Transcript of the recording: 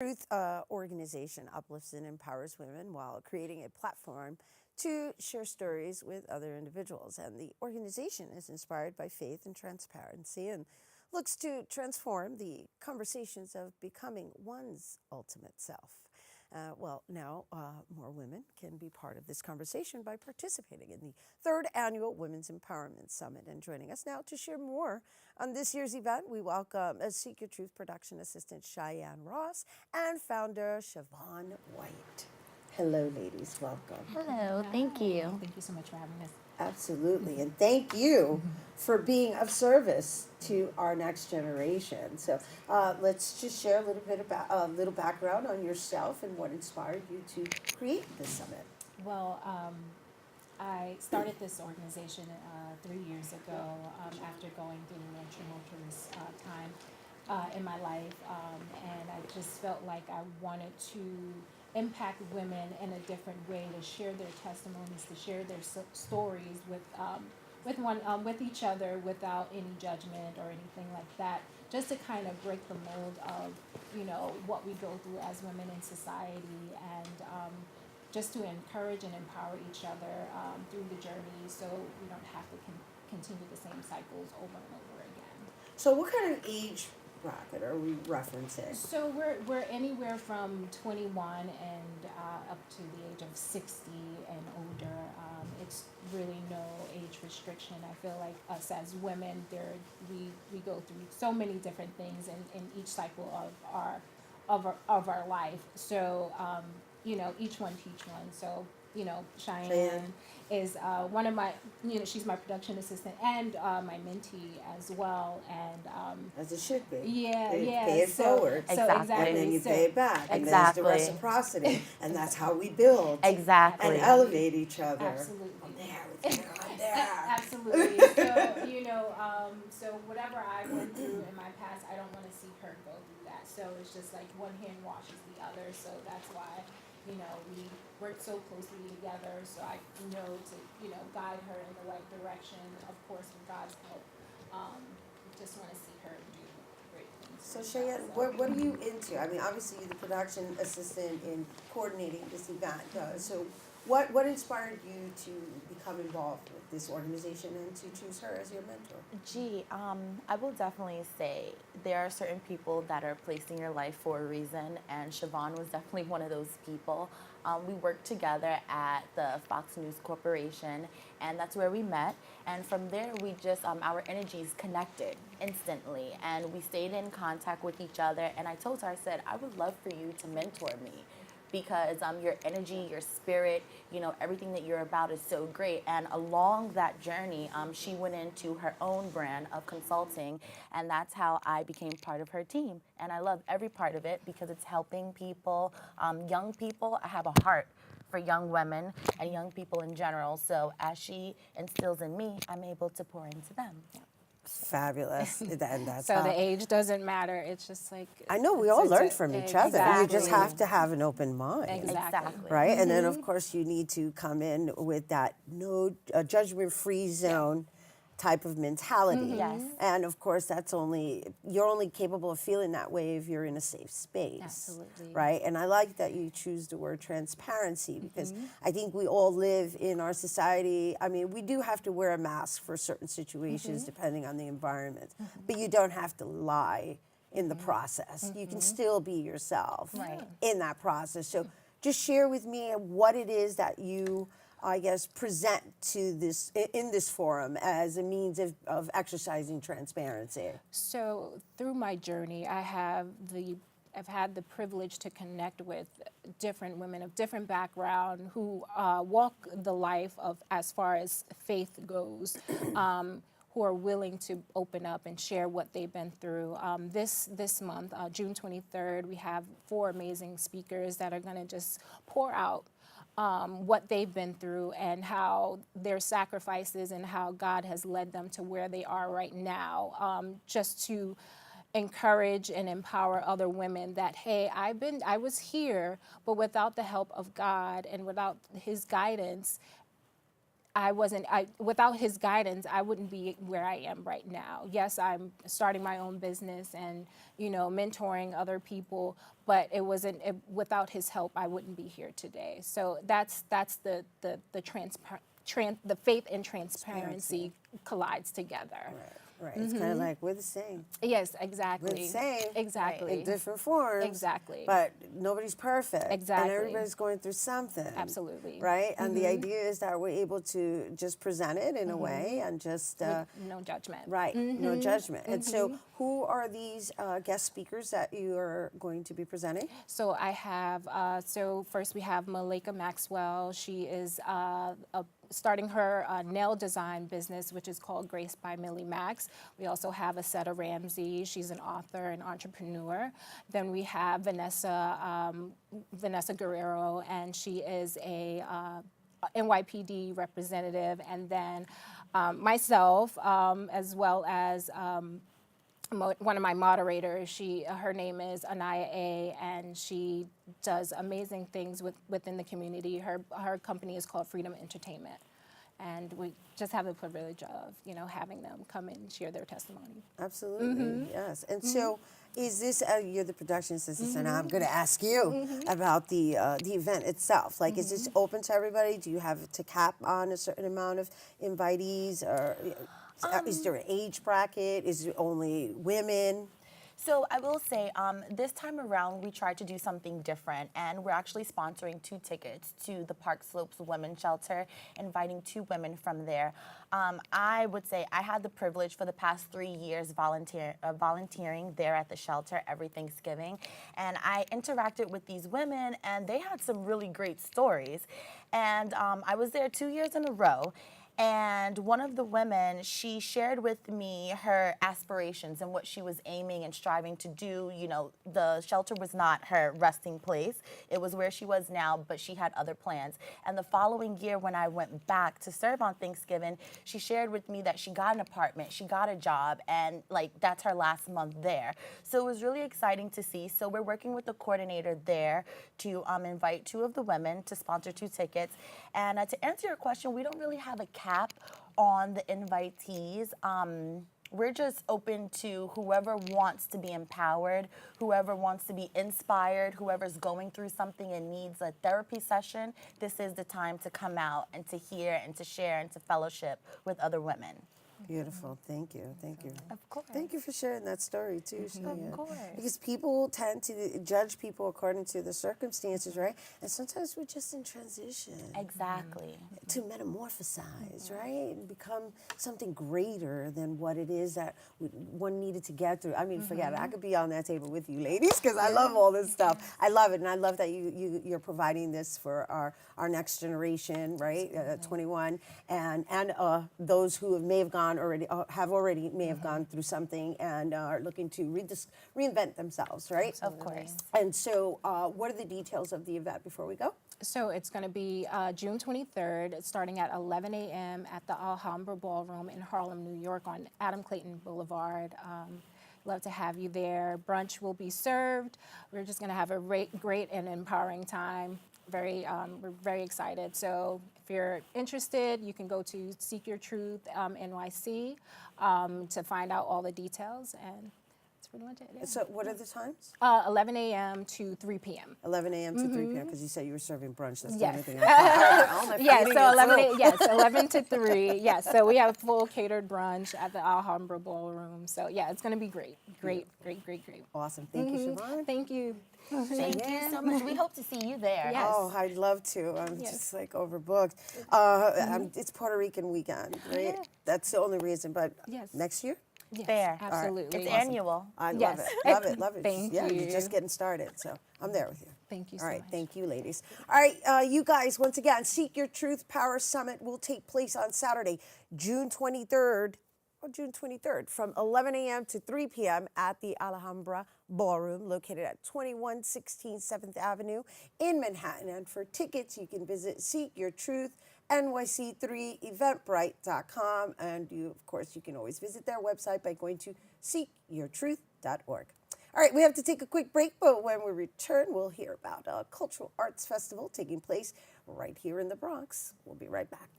Truth organization uplifts and empowers women while creating a platform to share stories with other individuals. And the organization is inspired by faith and transparency and looks to transform the conversations of becoming one's ultimate self. Now more women can be part of this conversation by participating in the third annual Women's Empowerment Summit. And joining us now to share more on this year's event, we welcome Seek Your Truth production assistant Cheyenne Ross and founder Shavon White. Hello, ladies. Welcome. Hello, Hi. thank you. Thank you so much for having us. Absolutely. And thank you for being of service to our next generation. So let's just share a little bit about a little background on yourself and what inspired you to create this summit. Well, I started this organization 3 years ago after going through a tumultuous time in my life, and I just felt like I wanted to impact women in a different way, to share their testimonies, to share their stories with each other without any judgment or anything like that. Just to kind of break the mold of what we go through as women in society, and just to encourage and empower each other through the journey, so we don't have to continue the same cycles over and over again. So what kind of age bracket are we referencing? So we're anywhere from 21 and up to the age of 60 and older. It's really no age restriction. I feel like us as women, we go through so many different things in each cycle of our life. So each one teach one. So Cheyenne is one of my, she's my production assistant and my mentee as well. And As it should be. yeah, Pay it so, forward. Exactly. And then you so, pay it back. And Exactly. there's the reciprocity. And that's how we build Exactly. and elevate each other. Absolutely. I'm there with you. I'm there. Absolutely. So whatever I went through in my past, I don't want to see her go through that. So it's just like one hand washes the other. So that's why, we work so closely together. So I know to, guide her in the right direction. Of course, with God's help. Just want to see her do great things. So Cheyenne, what are you into? I mean, obviously you're the production assistant in coordinating this event. So what inspired you to become involved with this organization and to choose her as your mentor? I will definitely say there are certain people that are placed in your life for a reason, and Shavon was definitely one of those people. We worked together at the Fox News Corporation, and that's where we met. And from there, we just, our energies connected instantly, and we stayed in contact with each other. And I told her, I said, I would love for you to mentor me, because your energy, your spirit, everything that you're about is so great. And along that journey, she went into her own brand of consulting, and that's how I became part of her team. And I love every part of it because it's helping people, young people. I have a heart for young women and young people in general. So as she instills in me, I'm able to pour into them. Fabulous. And that's So how. the age doesn't matter. It's just like I know we it's- all it's learn a- from each other. You just exactly. have to have an open mind. Exactly. Right? And then, of course, you need to come in with that no judgment-free zone type of mentality. Yes. And, of course, you're only capable of feeling that way if you're in a safe space. Absolutely. Right? And I like that you choose the word transparency, because I think we all live in our society. I mean, we do have to wear a mask for certain situations depending on the environment, but you don't have to lie in the process. You can still be yourself in that process. So just share with me what it is that you, I guess, present to this in this forum as a means of exercising transparency. So through my journey, I've had the privilege to connect with different women of different background who walk the life of, as far as faith goes, who are willing to open up and share what they've been through. This month, June 23rd, we have 4 amazing speakers that are going to just pour out what they've been through and how their sacrifices and how God has led them to where they are right now, just to encourage and empower other women that, hey, I was here, but without the help of God and without his guidance, without his guidance, I wouldn't be where I am right now. Yes, I'm starting my own business and, mentoring other people, but without his help, I wouldn't be here today. So that's the the faith and transparency collides together. Right. It's kind of like we're the same. Yes, exactly. We're the same. Exactly. In different forms. Exactly. But nobody's perfect. Exactly. And everybody's going through something. Absolutely. Right? And the idea is that we're able to just present it in a way and just... no judgment. Right. No judgment. And so who are these guest speakers that you are going to be presenting? So I have, first we have Malika Maxwell. She is starting her nail design business, which is called Grace by Millie Max. We also have Asetta Ramsey. She's an author and entrepreneur. Then we have Vanessa Guerrero, and she is a NYPD representative. And then myself, as well as one of my moderators, her name is Anaya A, and she does amazing things within the community. Her company is called Freedom Entertainment, and we just have the privilege of having them come and share their testimony. Absolutely, yes. And so, is this you're the production assistant, and I'm going to ask you about the event itself. Like, is this open to everybody? Do you have to cap on a certain amount of invitees, or is there an age bracket? Is it only women? So I will say, this time around, we tried to do something different, and we're actually sponsoring 2 tickets to the Park Slopes Women's Shelter, inviting 2 women from there. I would say I had the privilege for the past 3 years volunteering there at the shelter every Thanksgiving, and I interacted with these women, and they had some really great stories. And I was there 2 years in a row. And one of the women, she shared with me her aspirations and what she was aiming and striving to do. The shelter was not her resting place. It was where she was now, but she had other plans. And the following year, when I went back to serve on Thanksgiving, she shared with me that she got an apartment, she got a job, and that's her last month there. So it was really exciting to see. So we're working with the coordinator there to invite 2 of the women to sponsor 2 tickets. And to answer your question, we don't really have a cap on the invitees. We're just open to whoever wants to be empowered, whoever wants to be inspired, whoever's going through something and needs a therapy session. This is the time to come out and to hear and to share and to fellowship with other women. Beautiful. Thank you. Thank you. Of course. Thank you for sharing that story too, Cheyenne. Of course. Because people tend to judge people according to the circumstances, right? And sometimes we're just in transition. Exactly. To metamorphosize, right? And become something greater than what it is that one needed to get through. I mean, forget it. I could be on that table with you ladies because I love all this stuff. I love it. And I love that you're providing this for our next generation, right? 21. And those who may have gone through something and are looking to reinvent themselves, right? Of course. And so what are the details of the event before we go? So it's going to be June 23rd, starting at 11 a.m. at the Alhambra Ballroom in Harlem, New York, on Adam Clayton Boulevard. Love to have you there. Brunch will be served. We're just going to have a great and empowering time. We're very excited. So if you're interested, you can go to Seek Your Truth NYC to find out all the details, and that's pretty much it. Yeah. So what are the times? 11 a.m. to 3 p.m. 11 a.m. to 3 p.m. because you said you were serving brunch. That's Yes. the only thing I Yes, so 11 to 3. Yes, so we have full catered brunch at the Alhambra Ballroom. So yeah, it's going to be great. Great. Awesome. Thank you, Shavon. Thank you. Thank you so much. We hope to see you there. Yes. Oh, I'd love to. I'm Yes. just overbooked. It's Puerto Rican weekend, right? Yeah. That's the only reason. But Yes. next year? Yes, Fair. absolutely. It's annual. I Yes. love it. Thank You're you. just getting started, so I'm there with you. Thank you so All right, much. thank you, ladies. All right, you guys, once again, Seek Your Truth Power Summit will take place on Saturday, June 23rd, from 11 a.m. to 3 p.m. at the Alhambra Ballroom, located at 2116 7th Avenue in Manhattan. And for tickets, you can visit Seek Your Truth NYC3eventbrite.com. And of course, you can always visit their website by going to seekyourtruth.org. All right, we have to take a quick break, but when we return, we'll hear about a cultural arts festival taking place right here in the Bronx. We'll be right back.